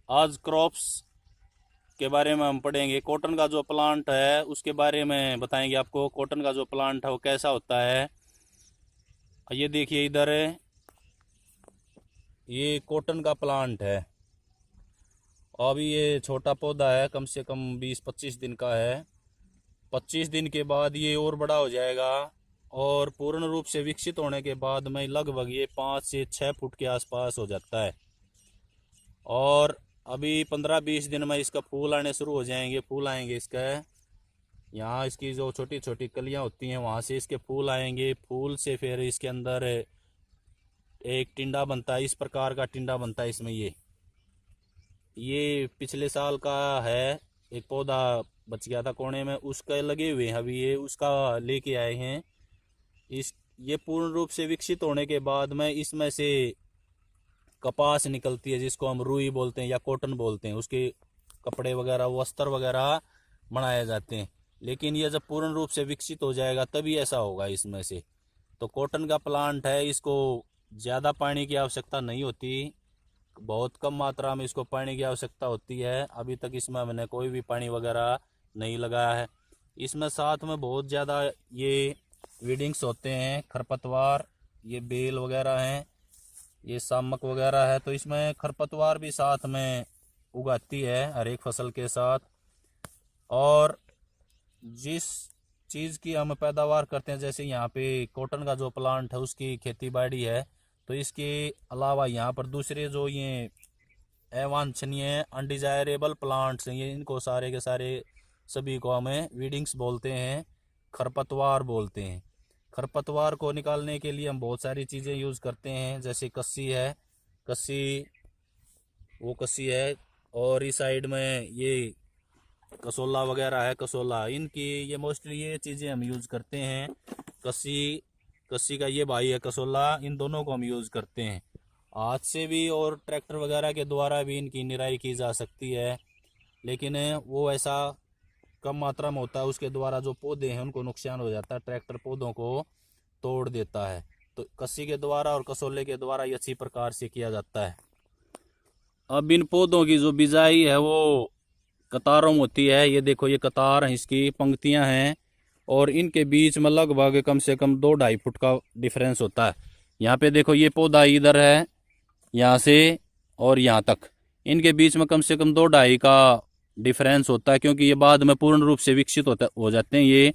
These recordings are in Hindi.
आज क्रॉप्स के बारे में हम पढ़ेंगे। कॉटन का जो प्लांट है उसके बारे में बताएंगे आपको। कॉटन का जो प्लांट है वो कैसा होता है। ये देखिए इधर है, ये कॉटन का प्लांट है। अभी ये छोटा पौधा है, कम से कम 20-25 दिन का है। 25 दिन के बाद ये और बड़ा हो जाएगा और पूर्ण रूप से विकसित होने के बाद में लगभग ये 5 से 6 फुट के आसपास हो जाता है। और अभी 15-20 दिन में इसका फूल आने शुरू हो जाएंगे। फूल आएंगे इसका, यहाँ इसकी जो छोटी छोटी कलियां होती हैं वहाँ से इसके फूल आएंगे। फूल से फिर इसके अंदर एक टिंडा बनता है। इस प्रकार का टिंडा बनता है इसमें। ये पिछले साल का है, एक पौधा बच गया था कोने में, उसके लगे हुए हैं अभी, ये उसका लेके आए हैं। इस ये पूर्ण रूप से विकसित होने के बाद में इसमें से कपास निकलती है, जिसको हम रुई बोलते हैं या कॉटन बोलते हैं। उसके कपड़े वगैरह, वस्त्र वगैरह बनाए जाते हैं। लेकिन ये जब पूर्ण रूप से विकसित हो जाएगा तभी ऐसा होगा इसमें से। तो कॉटन का प्लांट है, इसको ज़्यादा पानी की आवश्यकता नहीं होती, बहुत कम मात्रा में इसको पानी की आवश्यकता होती है। अभी तक इसमें हमने कोई भी पानी वगैरह नहीं लगाया है। इसमें साथ में बहुत ज़्यादा ये वीडिंग्स होते हैं, खरपतवार, ये बेल वगैरह हैं, ये सामक वगैरह है। तो इसमें खरपतवार भी साथ में उगाती है हर एक फसल के साथ। और जिस चीज़ की हम पैदावार करते हैं, जैसे यहाँ पे कॉटन का जो प्लांट है उसकी खेती बाड़ी है, तो इसके अलावा यहाँ पर दूसरे जो ये अवांछनीय अनडिजायरेबल प्लांट्स हैं, ये इनको सारे के सारे सभी को हमें वीडिंग्स बोलते हैं, खरपतवार बोलते हैं। खरपतवार को निकालने के लिए हम बहुत सारी चीज़ें यूज़ करते हैं, जैसे कस्सी है, कस्सी, वो कस्सी है। और इस साइड में ये कसोला वगैरह है, कसोला, इनकी ये मोस्टली ये चीज़ें हम यूज़ करते हैं। कस्सी, कस्सी का ये भाई है कसोला, इन दोनों को हम यूज़ करते हैं। हाथ से भी और ट्रैक्टर वगैरह के द्वारा भी इनकी निराई की जा सकती है, लेकिन वो ऐसा कम मात्रा में होता है। उसके द्वारा जो पौधे हैं उनको नुकसान हो जाता है, ट्रैक्टर पौधों को तोड़ देता है। तो कस्सी के द्वारा और कसोले के द्वारा ये अच्छी प्रकार से किया जाता है। अब इन पौधों की जो बिजाई है वो कतारों में होती है। ये देखो, ये कतार है, इसकी पंक्तियां हैं, और इनके बीच में लगभग कम से कम 2-2.5 फुट का डिफरेंस होता है। यहाँ पे देखो, ये पौधा इधर है, यहाँ से और यहाँ तक, इनके बीच में कम से कम 2-2.5 का डिफरेंस होता है, क्योंकि ये बाद में पूर्ण रूप से विकसित हो जाते हैं। ये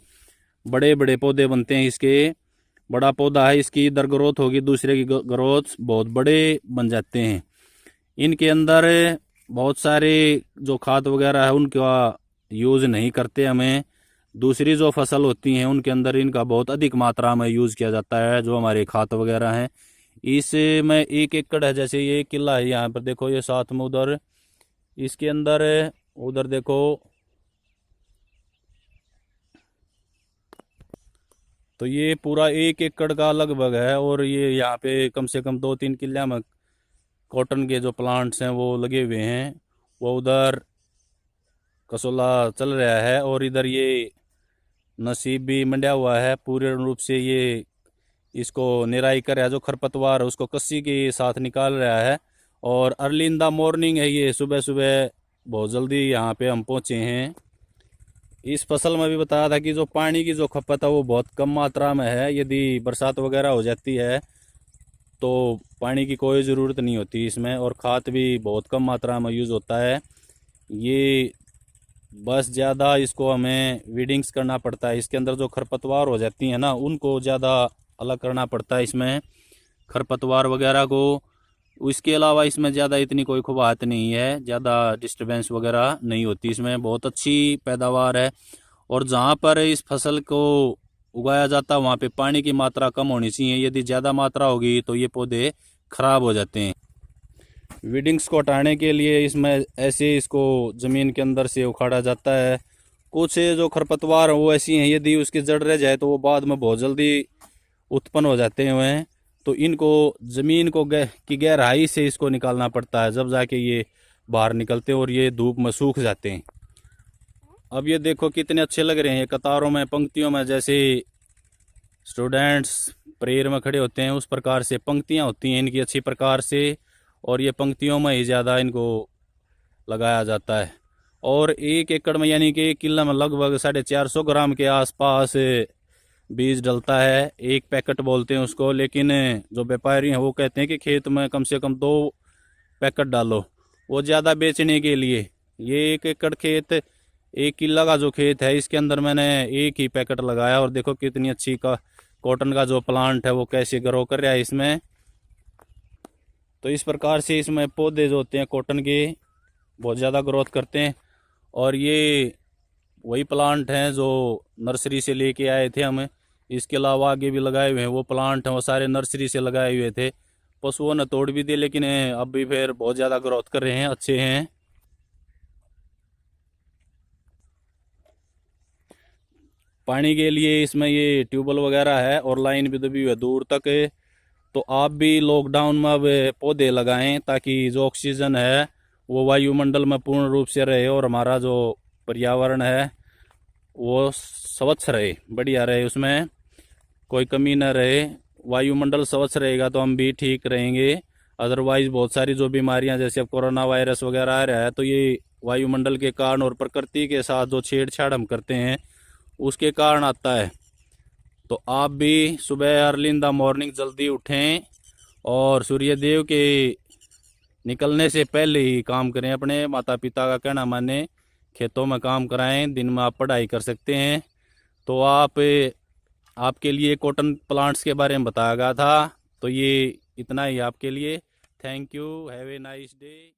बड़े बड़े पौधे बनते हैं इसके। बड़ा पौधा है, इसकी इधर ग्रोथ होगी, दूसरे की ग्रोथ बहुत बड़े बन जाते हैं। इनके अंदर बहुत सारे जो खाद वगैरह है उनका यूज़ नहीं करते हमें। दूसरी जो फसल होती हैं उनके अंदर इनका बहुत अधिक मात्रा में यूज़ किया जाता है, जो हमारे खाद वगैरह हैं। इसमें 1 एकड़ है, जैसे ये किला है, यहाँ पर देखो, ये साथ में उधर इसके अंदर, उधर देखो, तो ये पूरा 1 एकड़ का लगभग है। और ये यहाँ पे कम से कम 2-3 किले में कॉटन के जो प्लांट्स हैं वो लगे हुए हैं। वो उधर कसोला चल रहा है और इधर ये नसीब भी मंडा हुआ है पूरे रूप से। ये इसको निराई कर रहा है, जो खरपतवार है उसको कस्सी के साथ निकाल रहा है। और अर्ली इन द मॉर्निंग है, ये सुबह सुबह बहुत जल्दी यहाँ पे हम पहुँचे हैं। इस फसल में भी बताया था कि जो पानी की जो खपत है वो बहुत कम मात्रा में है। यदि बरसात वगैरह हो जाती है तो पानी की कोई ज़रूरत नहीं होती इसमें, और खाद भी बहुत कम मात्रा में यूज़ होता है। ये बस ज़्यादा इसको हमें वीडिंग्स करना पड़ता है। इसके अंदर जो खरपतवार हो जाती हैं ना, उनको ज़्यादा अलग करना पड़ता है इसमें, खरपतवार वगैरह को। इसके अलावा इसमें ज़्यादा इतनी कोई खुबात नहीं है, ज़्यादा डिस्टर्बेंस वगैरह नहीं होती इसमें, बहुत अच्छी पैदावार है। और जहाँ पर इस फसल को उगाया जाता है वहाँ पे पानी की मात्रा कम होनी चाहिए। यदि ज़्यादा मात्रा होगी तो ये पौधे खराब हो जाते हैं। वीडिंग्स को हटाने के लिए इसमें ऐसे इसको ज़मीन के अंदर से उखाड़ा जाता है। कुछ जो खरपतवार वो ऐसी हैं, यदि उसकी जड़ रह जाए तो वो बाद में बहुत जल्दी उत्पन्न हो जाते हैं। तो इनको ज़मीन को की गहराई से इसको निकालना पड़ता है, जब जाके ये बाहर निकलते हैं और ये धूप में सूख जाते हैं। अब ये देखो कितने अच्छे लग रहे हैं, कतारों में, पंक्तियों में, जैसे स्टूडेंट्स प्रेयर में खड़े होते हैं उस प्रकार से पंक्तियां होती हैं इनकी अच्छी प्रकार से। और ये पंक्तियों में ही ज़्यादा इनको लगाया जाता है। और 1 एकड़ में यानी कि 1 किला में लगभग 450 ग्राम के आसपास बीज डलता है। 1 पैकेट बोलते हैं उसको, लेकिन जो व्यापारी हैं वो कहते हैं कि खेत में कम से कम 2 पैकेट डालो, वो ज़्यादा बेचने के लिए। ये 1 एकड़ खेत, 1 किला का जो खेत है, इसके अंदर मैंने 1 ही पैकेट लगाया और देखो कितनी अच्छी कॉटन का जो प्लांट है वो कैसे ग्रो कर रहा है इसमें। तो इस प्रकार से इसमें पौधे जो होते हैं कॉटन के बहुत ज़्यादा ग्रोथ करते हैं। और ये वही प्लांट हैं जो नर्सरी से लेके आए थे हम। इसके अलावा आगे भी लगाए हुए हैं वो प्लांट हैं, वो सारे नर्सरी से लगाए हुए थे। पशुओं ने तोड़ भी दिए, लेकिन अब भी फिर बहुत ज़्यादा ग्रोथ कर रहे हैं, अच्छे हैं। पानी के लिए इसमें ये ट्यूबवेल वगैरह है और लाइन भी दबी हुई है दूर तक। तो आप भी लॉकडाउन में अब पौधे लगाएं ताकि जो ऑक्सीजन है वो वायुमंडल में पूर्ण रूप से रहे और हमारा जो पर्यावरण है वो स्वच्छ रहे, बढ़िया रहे, उसमें कोई कमी न रहे। वायुमंडल स्वच्छ रहेगा तो हम भी ठीक रहेंगे। अदरवाइज बहुत सारी जो बीमारियां जैसे अब कोरोना वायरस वगैरह आ रहा है, तो ये वायुमंडल के कारण और प्रकृति के साथ जो छेड़छाड़ हम करते हैं उसके कारण आता है। तो आप भी सुबह अर्ली इन द मॉर्निंग जल्दी उठें और सूर्यदेव के निकलने से पहले ही काम करें। अपने माता पिता का कहना माने, खेतों में काम कराएं, दिन में आप पढ़ाई कर सकते हैं। तो आपके लिए कॉटन प्लांट्स के बारे में बताया गया था। तो ये इतना ही आपके लिए। Thank you, have a nice day.